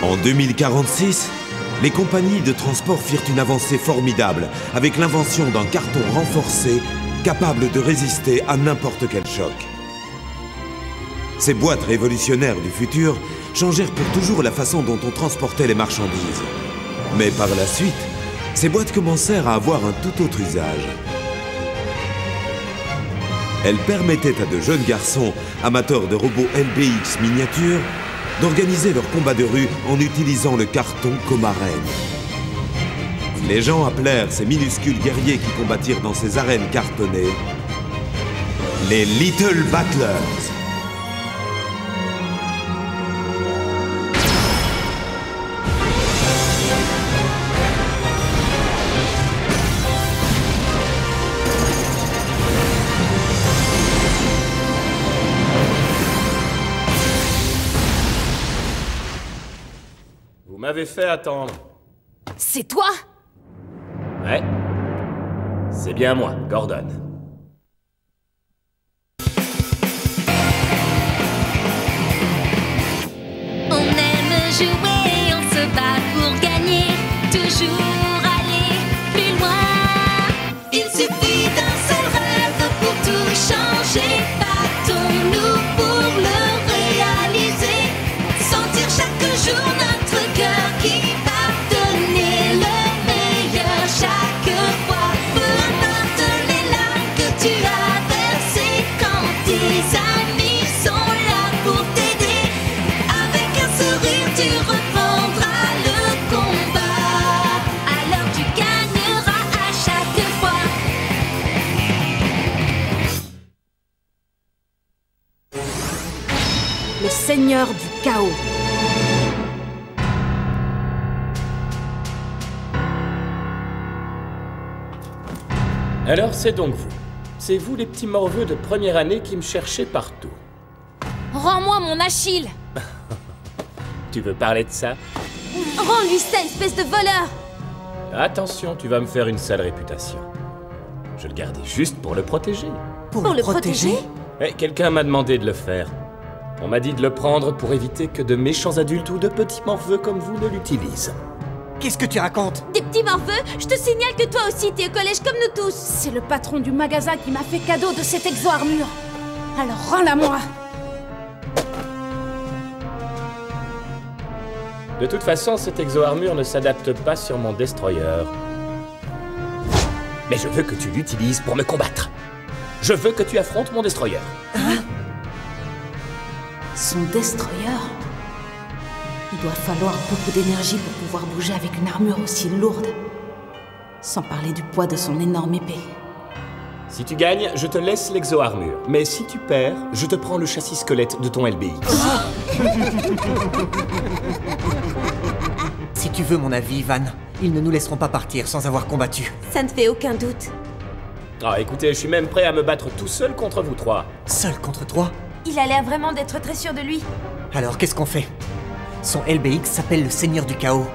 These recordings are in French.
En 2046, les compagnies de transport firent une avancée formidable avec l'invention d'un carton renforcé capable de résister à n'importe quel choc. Ces boîtes révolutionnaires du futur changèrent pour toujours la façon dont on transportait les marchandises. Mais par la suite, ces boîtes commencèrent à avoir un tout autre usage. Elles permettaient à de jeunes garçons, amateurs de robots LBX miniatures, d'organiser leurs combats de rue en utilisant le carton comme arène. Les gens appelèrent ces minuscules guerriers qui combattirent dans ces arènes cartonnées les Little Battlers. Vous m'avez fait attendre. C'est toi? Ouais. C'est bien moi, Gordon. On aime jouer, on se bat pour gagner, toujours aller plus loin. Il suffit d'un seul rêve pour tout changer. Battons-nous pour le réaliser. Sentir chaque jour notre cœur qui va donner le meilleur chaque fois. Peu importe les larmes que tu as versées, quand tes amis sont là pour t'aider. Avec un sourire tu reprendras le combat. Alors tu gagneras à chaque fois. Le seigneur du chaos. Alors c'est donc vous. C'est vous les petits morveux de première année qui me cherchez partout. Rends-moi mon Achille. Tu veux parler de ça? Rends-lui ça, espèce de voleur. Attention, tu vas me faire une sale réputation. Je le gardais juste pour le protéger. Pour le protéger? Eh, quelqu'un m'a demandé de le faire. On m'a dit de le prendre pour éviter que de méchants adultes ou de petits morveux comme vous ne l'utilisent. Qu'est-ce que tu racontes? Des petits morveux, je te signale que toi aussi t'es au collège comme nous tous. C'est le patron du magasin qui m'a fait cadeau de cette exo-armure. Alors rends-la moi. De toute façon, cette exo-armure ne s'adapte pas sur mon destroyer. Mais je veux que tu l'utilises pour me combattre. Je veux que tu affrontes mon destroyer. Son destroyer? Il doit falloir beaucoup d'énergie pour pouvoir bouger avec une armure aussi lourde. Sans parler du poids de son énorme épée. Si tu gagnes, je te laisse l'exo-armure. Mais si tu perds, je te prends le châssis squelette de ton LBX. Si tu veux mon avis, Van, ils ne nous laisseront pas partir sans avoir combattu. Ça ne fait aucun doute. Ah, écoutez, je suis même prêt à me battre tout seul contre vous trois. Seul contre toi? Il a l'air vraiment d'être très sûr de lui. Alors qu'est-ce qu'on fait? Son LBX s'appelle le Seigneur du Chaos.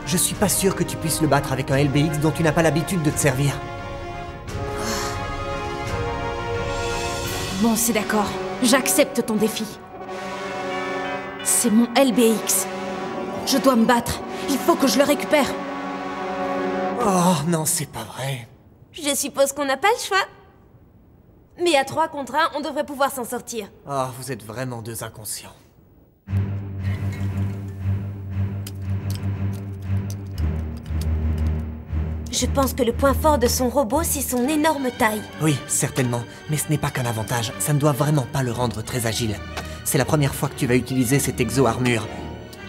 Je suis pas sûr que tu puisses le battre avec un LBX dont tu n'as pas l'habitude de te servir. Bon, c'est d'accord. J'accepte ton défi. C'est mon LBX. Je dois me battre. Il faut que je le récupère. Oh non, c'est pas vrai. Je suppose qu'on n'a pas le choix. Mais à 3 contre 1, on devrait pouvoir s'en sortir. Oh, vous êtes vraiment deux inconscients. Je pense que le point fort de son robot, c'est son énorme taille. Oui, certainement. Mais ce n'est pas qu'un avantage. Ça ne doit vraiment pas le rendre très agile. C'est la première fois que tu vas utiliser cette exo-armure.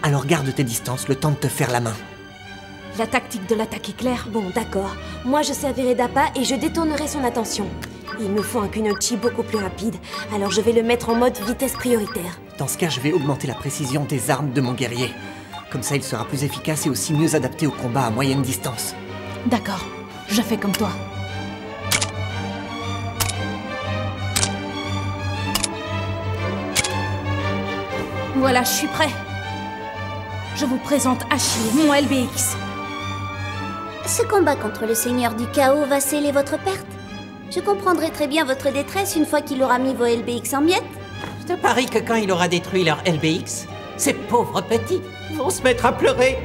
Alors garde tes distances, le temps de te faire la main. La tactique de l'attaque est claire. Bon, d'accord. Moi, je servirai d'appât et je détournerai son attention. Il me faut un Kunoichi beaucoup plus rapide, alors je vais le mettre en mode vitesse prioritaire. Dans ce cas, je vais augmenter la précision des armes de mon guerrier. Comme ça, il sera plus efficace et aussi mieux adapté au combat à moyenne distance. D'accord, je fais comme toi. Voilà, je suis prêt. Je vous présente Achille, mon LBX. Ce combat contre le Seigneur du Chaos va sceller votre perte. Je comprendrai très bien votre détresse une fois qu'il aura mis vos LBX en miettes. Je te parie que quand il aura détruit leur LBX, Ces pauvres petits vont se mettre à pleurer.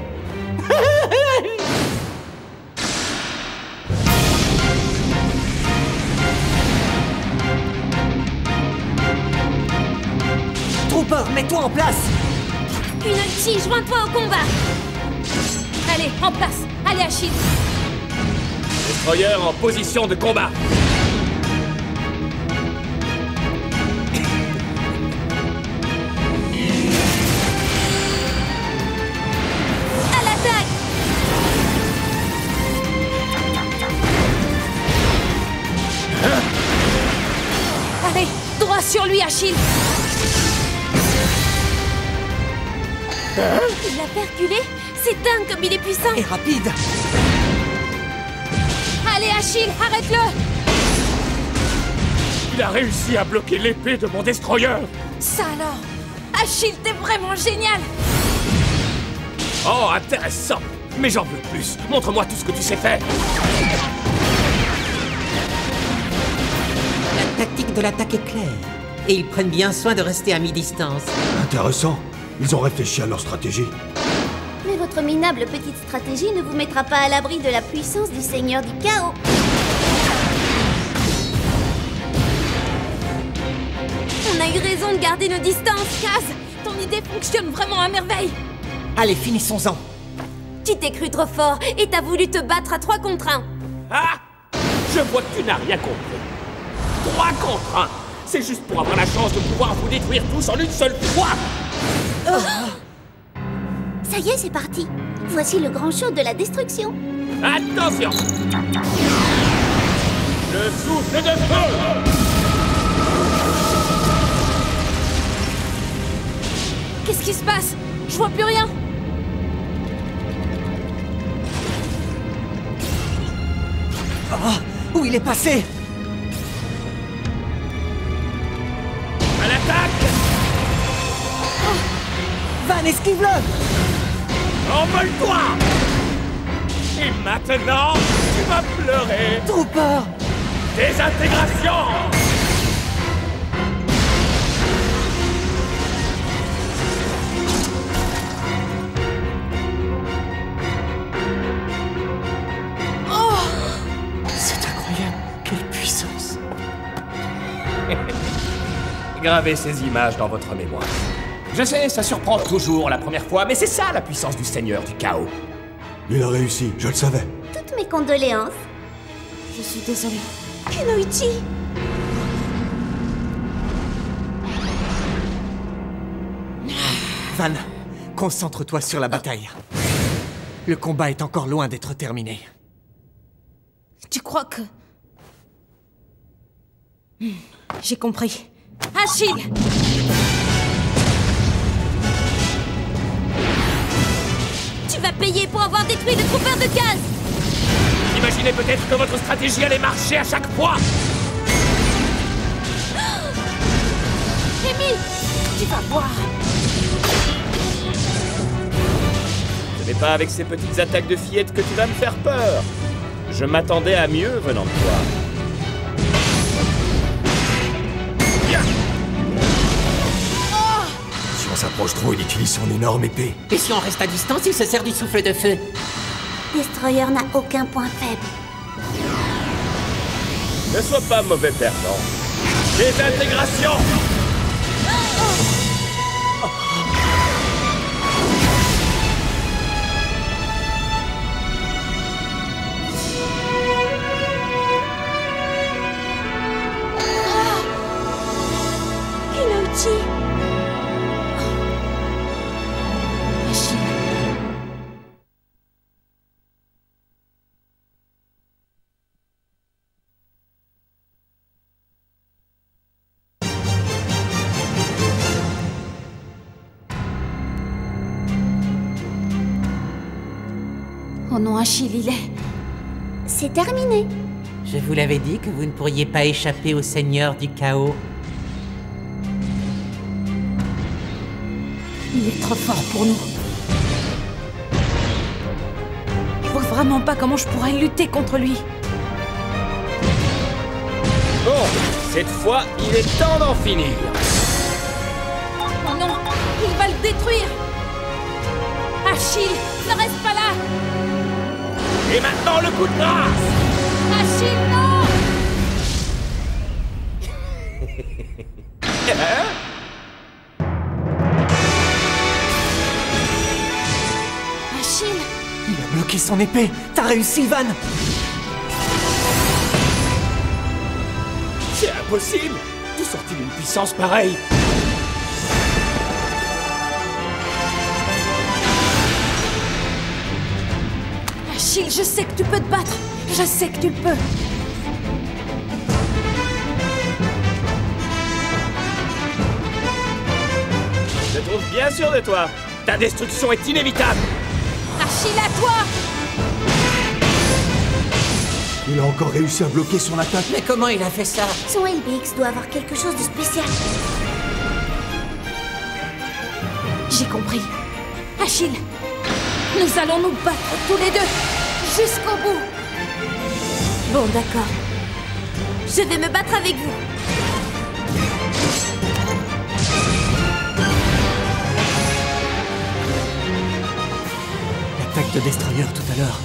Trooper, mets-toi en place! Kunoichi, joins-toi au combat! Allez, en place. Allez, Achille. Destroyer en position de combat. À l'attaque! Allez, droit sur lui, Achille. Il l'a perculé? C'est dingue comme il est puissant! Et rapide! Allez, Achille, arrête-le. Il a réussi à bloquer l'épée de mon destroyer. Ça alors, Achille, t'es vraiment génial. Oh, intéressant. Mais j'en veux plus. Montre-moi tout ce que tu sais faire. La tactique de l'attaque est claire. Et ils prennent bien soin de rester à mi-distance. Intéressant. Ils ont réfléchi à leur stratégie. Mais votre minable petite stratégie ne vous mettra pas à l'abri de la puissance du Seigneur du Chaos. On a eu raison de garder nos distances, Kaz, ton idée fonctionne vraiment à merveille. Allez, finissons-en! Tu t'es cru trop fort et t'as voulu te battre à 3 contre 1. Ah! Je vois que tu n'as rien compris. 3 contre 1. C'est juste pour avoir la chance de pouvoir vous détruire tous en une seule fois. Ça y est, c'est parti. Voici le grand show de la destruction. Attention! Le souffle de feu! Qu'est-ce qui se passe? Je vois plus rien. Oh, où il est passé? À l'attaque! Van, esquive-le! Envole-toi! Et maintenant, tu vas pleurer! Trooper! Désintégration! C'est incroyable, quelle puissance! Gravez ces images dans votre mémoire. Je sais, ça surprend toujours la première fois, mais c'est ça la puissance du Seigneur du Chaos. Il a réussi, je le savais. Toutes mes condoléances. Je suis désolée. Kunoichi! Van, concentre-toi sur la bataille. Le combat est encore loin d'être terminé. Tu crois que... J'ai compris. Achille! Tu vas payer pour avoir détruit le trooper de Kaz! Imaginez peut-être que votre stratégie allait marcher à chaque fois. Émile! Tu vas voir! Ce n'est pas avec ces petites attaques de fillettes que tu vas me faire peur. Je m'attendais à mieux venant de toi. Si on s'approche trop, il utilise son énorme épée. Et si on reste à distance, il se sert du souffle de feu. Destroyer n'a aucun point faible. Ne sois pas mauvais perdant. Désintégration! Kunoichi! Achille! Oh non, Achille, il est... C'est terminé. Je vous l'avais dit que vous ne pourriez pas échapper au Seigneur du Chaos. Il est trop fort pour nous. Je vois vraiment pas comment je pourrais lutter contre lui. Bon, cette fois, il est temps d'en finir. Oh non! Il va le détruire! Achille, ne reste pas là! Et maintenant, le coup de grâce! Achille, non! Achille! Il a bloqué son épée. T'as réussi, Van. C'est impossible! D'où sort-il une puissance pareille? Achille, je sais que tu peux te battre! Je sais que tu le peux! Je te trouve bien sûr de toi! Ta destruction est inévitable! Achille, à toi! Il a encore réussi à bloquer son attaque. Mais comment il a fait ça? Son LBX doit avoir quelque chose de spécial. J'ai compris. Achille, nous allons nous battre tous les deux, jusqu'au bout. Bon, d'accord. Je vais me battre avec vous. L'attaque de Destroyer tout à l'heure.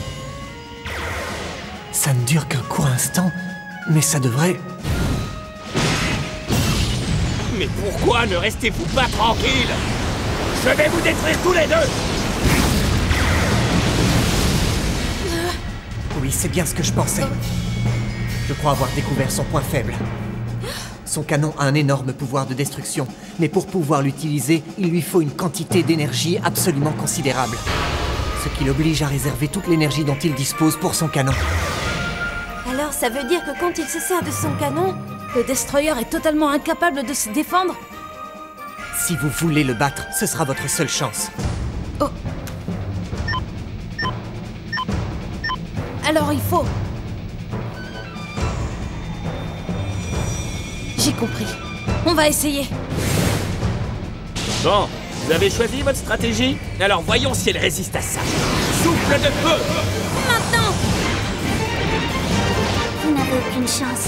Ça ne dure qu'un court instant, mais ça devrait... Mais pourquoi ne restez-vous pas tranquille? Je vais vous détruire tous les deux! Oui, c'est bien ce que je pensais. Je crois avoir découvert son point faible. Son canon a un énorme pouvoir de destruction, mais pour pouvoir l'utiliser, il lui faut une quantité d'énergie absolument considérable. Ce qui l'oblige à réserver toute l'énergie dont il dispose pour son canon. Alors, ça veut dire que quand il se sert de son canon, Le Destroyer est totalement incapable de se défendre? Si vous voulez le battre, ce sera votre seule chance. Oh. Alors il faut... J'ai compris. On va essayer. Bon, vous avez choisi votre stratégie? Alors voyons si elle résiste à ça. Souffle de feu! maintenant! Vous n'avez aucune chance.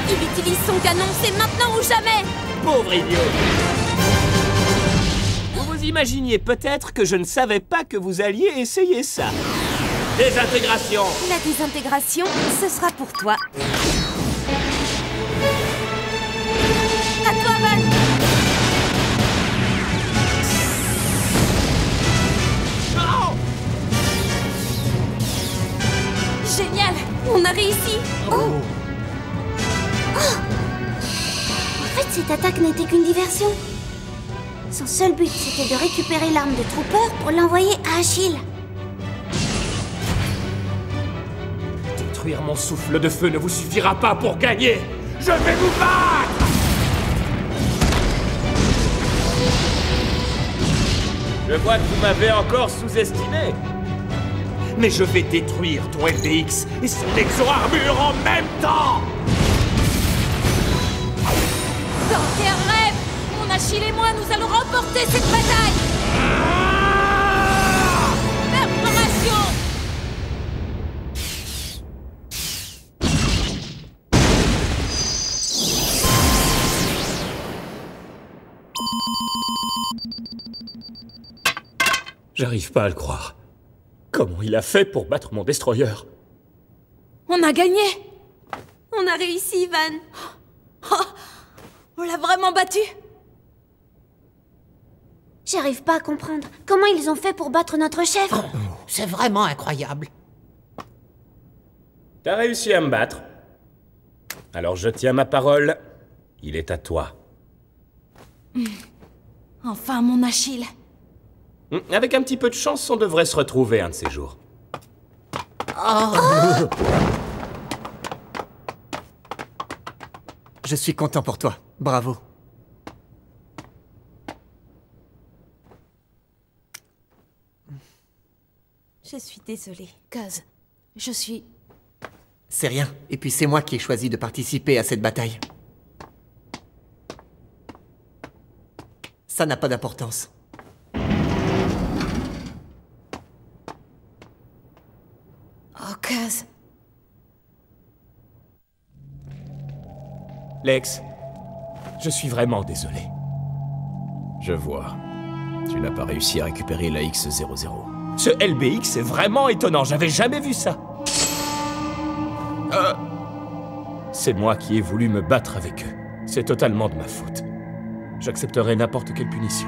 Il utilise son canon, c'est maintenant ou jamais! Pauvre idiot! Vous vous imaginiez peut-être que je ne savais pas que vous alliez essayer ça. Désintégration! La désintégration, ce sera pour toi. À toi, Van! Non! Génial! On a réussi! En fait, cette attaque n'était qu'une diversion. Son seul but, c'était de récupérer l'arme de Trooper pour l'envoyer à Achille. Détruire mon souffle de feu ne vous suffira pas pour gagner! Je vais vous battre! Je vois que vous m'avez encore sous-estimé. Mais je vais détruire ton LBX et son exo-armure en même temps! Dans tes rêves, mon Achille et moi, nous allons remporter cette bataille! Perforation! J'arrive pas à le croire. Comment il a fait pour battre mon destroyer? On a gagné! On a réussi, Van! Oh, on l'a vraiment battu? J'arrive pas à comprendre. Comment ils ont fait pour battre notre chef? C'est vraiment incroyable. T'as réussi à me battre. Alors je tiens ma parole. Il est à toi. Enfin, mon Achille. Avec un petit peu de chance, on devrait se retrouver un de ces jours. Je suis content pour toi. Bravo. Je suis désolée. Kaz, je suis... C'est rien. Et puis c'est moi qui ai choisi de participer à cette bataille. Ça n'a pas d'importance. Oh, Kaz. Lex, je suis vraiment désolé. Je vois. Tu n'as pas réussi à récupérer la X00. Ce LBX est vraiment étonnant, j'avais jamais vu ça. C'est moi qui ai voulu me battre avec eux. C'est totalement de ma faute. J'accepterai n'importe quelle punition.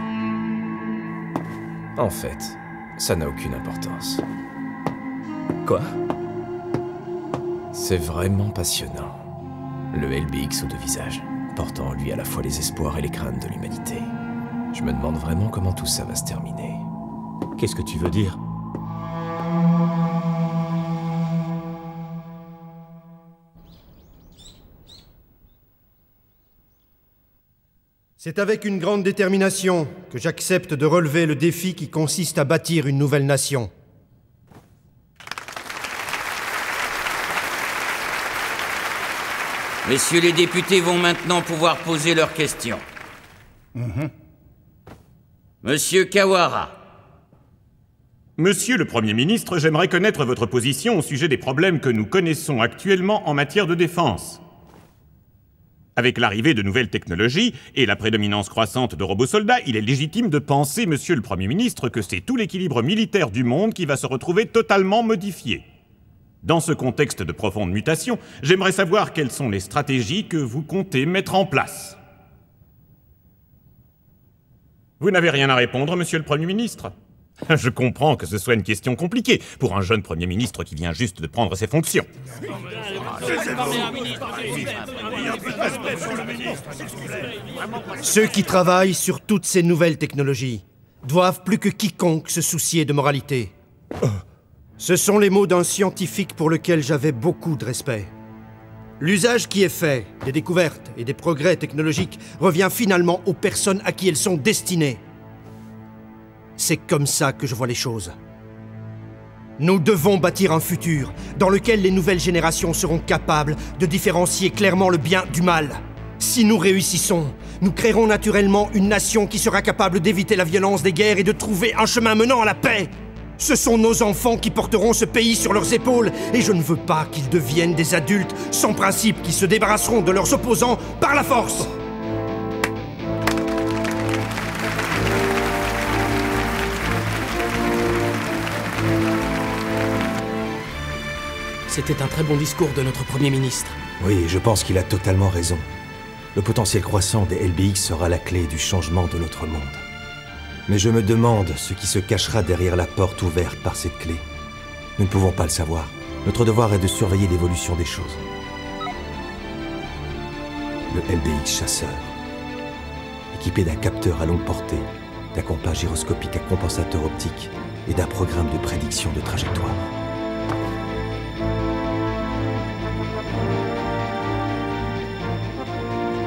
En fait, ça n'a aucune importance. Quoi? C'est vraiment passionnant. Le LBX aux deux visages, portant en lui à la fois les espoirs et les craintes de l'humanité. Je me demande vraiment comment tout ça va se terminer. Qu'est-ce que tu veux dire? C'est avec une grande détermination que j'accepte de relever le défi qui consiste à bâtir une nouvelle nation. Messieurs les députés vont maintenant pouvoir poser leurs questions. Monsieur Kawara. Monsieur le Premier ministre, j'aimerais connaître votre position au sujet des problèmes que nous connaissons actuellement en matière de défense. Avec l'arrivée de nouvelles technologies et la prédominance croissante de robots-soldats, il est légitime de penser, monsieur le Premier ministre, que c'est tout l'équilibre militaire du monde qui va se retrouver totalement modifié. Dans ce contexte de profonde mutation, j'aimerais savoir quelles sont les stratégies que vous comptez mettre en place. Vous n'avez rien à répondre, monsieur le Premier ministre? Je comprends que ce soit une question compliquée pour un jeune Premier ministre qui vient juste de prendre ses fonctions. Ceux qui travaillent sur toutes ces nouvelles technologies doivent plus que quiconque se soucier de moralité. Ce sont les mots d'un scientifique pour lequel j'avais beaucoup de respect. L'usage qui est fait des découvertes et des progrès technologiques revient finalement aux personnes à qui elles sont destinées. C'est comme ça que je vois les choses. Nous devons bâtir un futur dans lequel les nouvelles générations seront capables de différencier clairement le bien du mal. Si nous réussissons, nous créerons naturellement une nation qui sera capable d'éviter la violence des guerres et de trouver un chemin menant à la paix. Ce sont nos enfants qui porteront ce pays sur leurs épaules, et je ne veux pas qu'ils deviennent des adultes sans principe qui se débarrasseront de leurs opposants par la force. C'était un très bon discours de notre Premier ministre. Oui, je pense qu'il a totalement raison. Le potentiel croissant des LBX sera la clé du changement de notre monde. Mais je me demande ce qui se cachera derrière la porte ouverte par cette clé. Nous ne pouvons pas le savoir. Notre devoir est de surveiller l'évolution des choses. Le LBX chasseur, équipé d'un capteur à longue portée, d'un compas gyroscopique à compensateur optique et d'un programme de prédiction de trajectoire.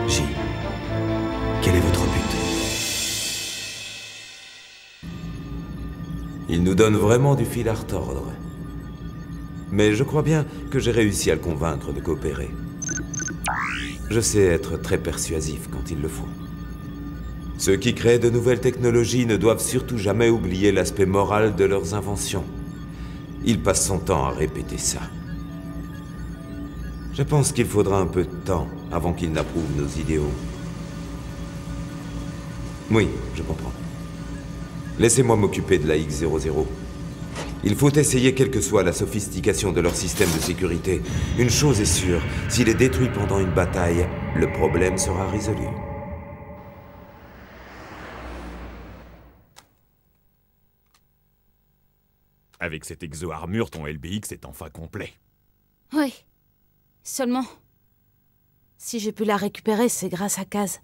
J, quel est votre but? Il nous donne vraiment du fil à retordre. Mais je crois bien que j'ai réussi à le convaincre de coopérer. Je sais être très persuasif quand il le faut. Ceux qui créent de nouvelles technologies ne doivent surtout jamais oublier l'aspect moral de leurs inventions. Il passe son temps à répéter ça. Je pense qu'il faudra un peu de temps avant qu'il n'approuve nos idéaux. Oui, je comprends. Laissez-moi m'occuper de la X00. Il faut essayer quelle que soit la sophistication de leur système de sécurité. Une chose est sûre, s'il est détruit pendant une bataille, le problème sera résolu. Avec cette exo-armure, ton LBX est enfin complet. Oui. Seulement, si j'ai pu la récupérer, c'est grâce à Kaz.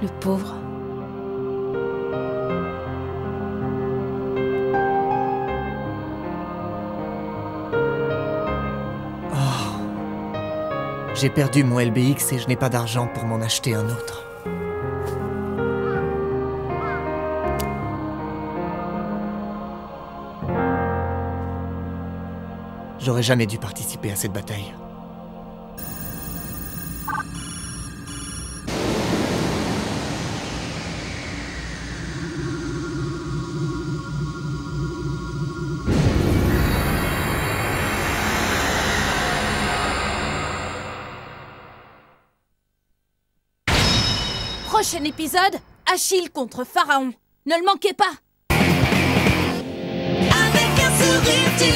Le pauvre. Oh. J'ai perdu mon LBX et je n'ai pas d'argent pour m'en acheter un autre. J'aurais jamais dû participer à cette bataille. Prochain épisode, Achille contre Pharaon. Ne le manquez pas. Avec un sourire, tu